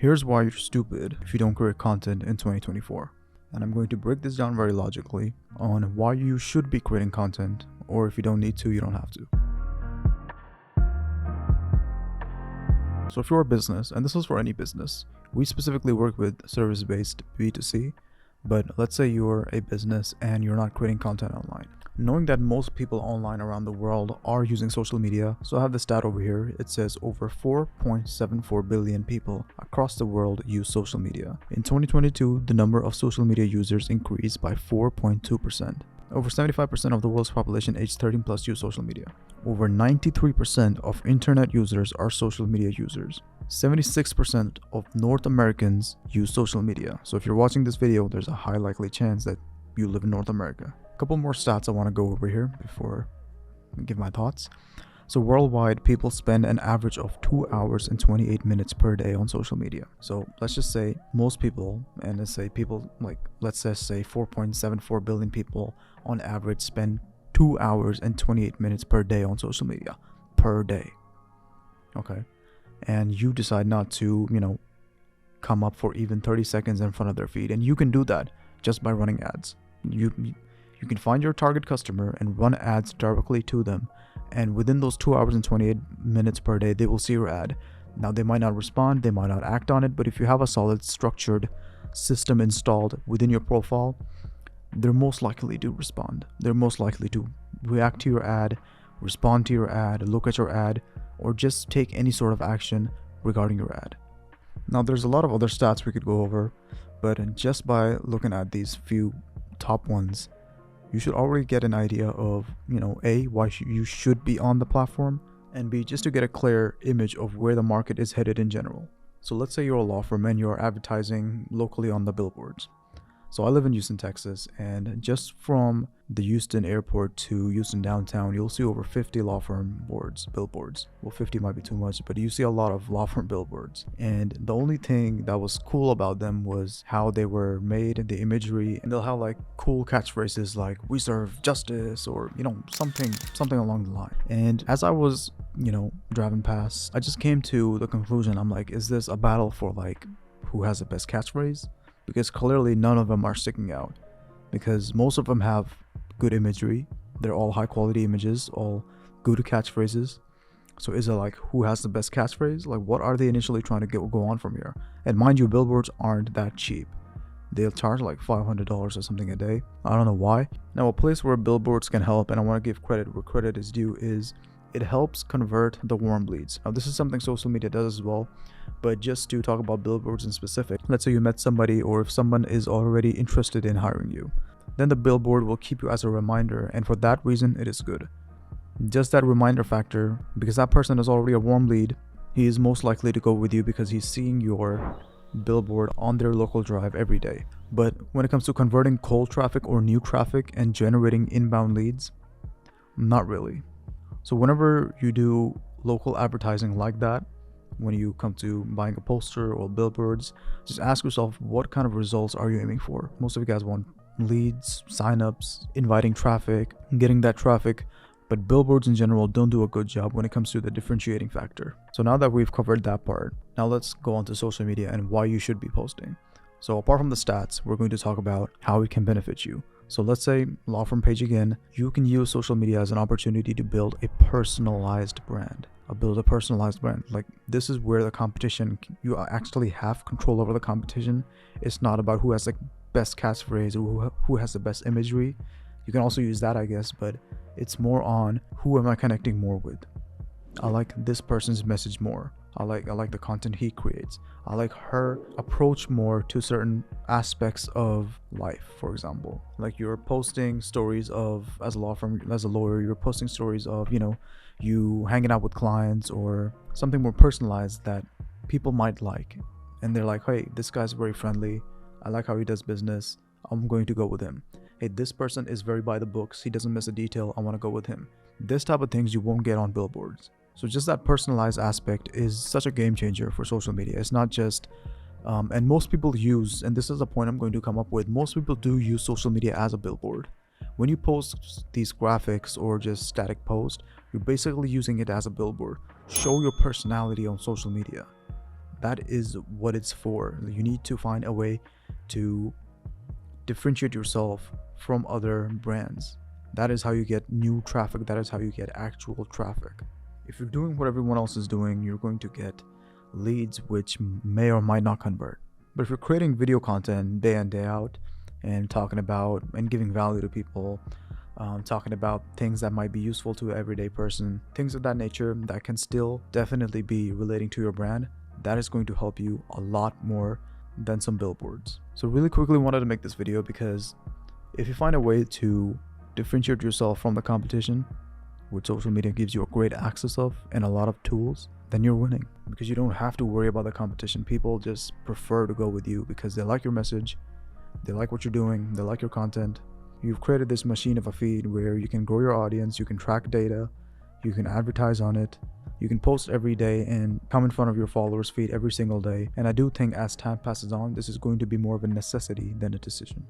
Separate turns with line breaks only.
Here's why you're stupid if you don't create content in 2024. And I'm going to break this down very logically on why you should be creating content, or if you don't need to, you don't have to. So if you're a business, and this is for any business, we specifically work with service-based B2C, but let's say you're a business and you're not creating content online. Knowing that most people online around the world are using social media, so I have the stat over here. It says over 4.74 billion people across the world use social media. In 2022, the number of social media users increased by 4.2%. Over 75% of the world's population aged 13 plus use social media. Over 93% of internet users are social media users. 76% of North Americans use social media. So if you're watching this video, there's a high likely chance that you live in North America. A couple more stats I want to go over here before I give my thoughts. So worldwide, people spend an average of 2 hours and 28 minutes per day on social media. So let's just say most people, and let's say people like, let's just say 4.74 billion people on average spend 2 hours and 28 minutes per day on social media. Per day. Okay. And you decide not to, come up for even 30 seconds in front of their feed. And you can do that just by running ads. You can find your target customer and run ads directly to them, and within those 2 hours and 28 minutes per day, they will see your ad. Now, they might not respond, they might not act on it, but if you have a solid structured system installed within your profile, they're most likely to respond. They're most likely to react to your ad, respond to your ad, look at your ad, or just take any sort of action regarding your ad. Now, there's a lot of other stats we could go over, but just by looking at these few top ones, you should already get an idea of, A, why you should be on the platform, and B, just to get a clear image of where the market is headed in general. So let's say you're a law firm and you're advertising locally on the billboards. So I live in Houston, Texas, and just from the Houston airport to Houston downtown, you'll see over 50 law firm billboards. Well, 50 might be too much, but you see a lot of law firm billboards. And the only thing that was cool about them was how they were made, the imagery, and they'll have like cool catchphrases like "we serve justice" or something along the line. And as I was, driving past, I just came to the conclusion. I'm like, is this a battle for like who has the best catchphrase? Because clearly none of them are sticking out, because most of them have good imagery. They're all high quality images, all good catchphrases. So is it like who has the best catchphrase? Like, what are they initially trying to go on from here? And mind you, billboards aren't that cheap. They'll charge like $500 or something a day. I don't know why. Now, a place where billboards can help, and I want to give credit where credit is due, is it helps convert the warm leads. Now, this is something social media does as well, but just to talk about billboards in specific, let's say you met somebody, or if someone is already interested in hiring you, then the billboard will keep you as a reminder, and for that reason, it is good. Just that reminder factor, because that person is already a warm lead, he is most likely to go with you because he's seeing your billboard on their local drive every day. But when it comes to converting cold traffic or new traffic and generating inbound leads, not really. So whenever you do local advertising like that, when you come to buying a poster or billboards, just ask yourself, what kind of results are you aiming for? Most of you guys want leads, signups, inviting traffic, getting that traffic, but billboards in general don't do a good job when it comes to the differentiating factor. So now that we've covered that part, now let's go on to social media and why you should be posting. So apart from the stats, we're going to talk about how it can benefit you. So let's say law firm page again, you can use social media as an opportunity to build a personalized brand. Like, this is where the competition, you actually have control over the competition. It's not about who has the best catchphrase or who has the best imagery. You can also use that, I guess, but it's more on who am I connecting more with. I like this person's message more. I like the content he creates. I like her approach more to certain aspects of life. For example, like you're posting stories of, as a law firm, as a lawyer, you're posting stories of, you hanging out with clients or something more personalized that people might like. And they're like, hey, this guy's very friendly. I like how he does business. I'm going to go with him. Hey, this person is very by the books. He doesn't miss a detail. I want to go with him. This type of things you won't get on billboards. So just that personalized aspect is such a game changer for social media. It's not just, and most people use, and this is a point I'm going to come up with, most people do use social media as a billboard. When you post these graphics or just static post, you're basically using it as a billboard. Show your personality on social media. That is what it's for. You need to find a way to differentiate yourself from other brands. That is how you get new traffic. That is how you get actual traffic. If you're doing what everyone else is doing, you're going to get leads which may or might not convert. But if you're creating video content day in, day out, and talking about and giving value to people, talking about things that might be useful to an everyday person, things of that nature that can still definitely be relating to your brand, that is going to help you a lot more than some billboards. So really quickly wanted to make this video because if you find a way to differentiate yourself from the competition, which social media gives you a great access of and a lot of tools, then you're winning, because you don't have to worry about the competition. People just prefer to go with you because they like your message, they like what you're doing, they like your content. You've created this machine of a feed where you can grow your audience, you can track data, you can advertise on it, you can post every day and come in front of your followers' feed every single day. And I do think as time passes on, this is going to be more of a necessity than a decision.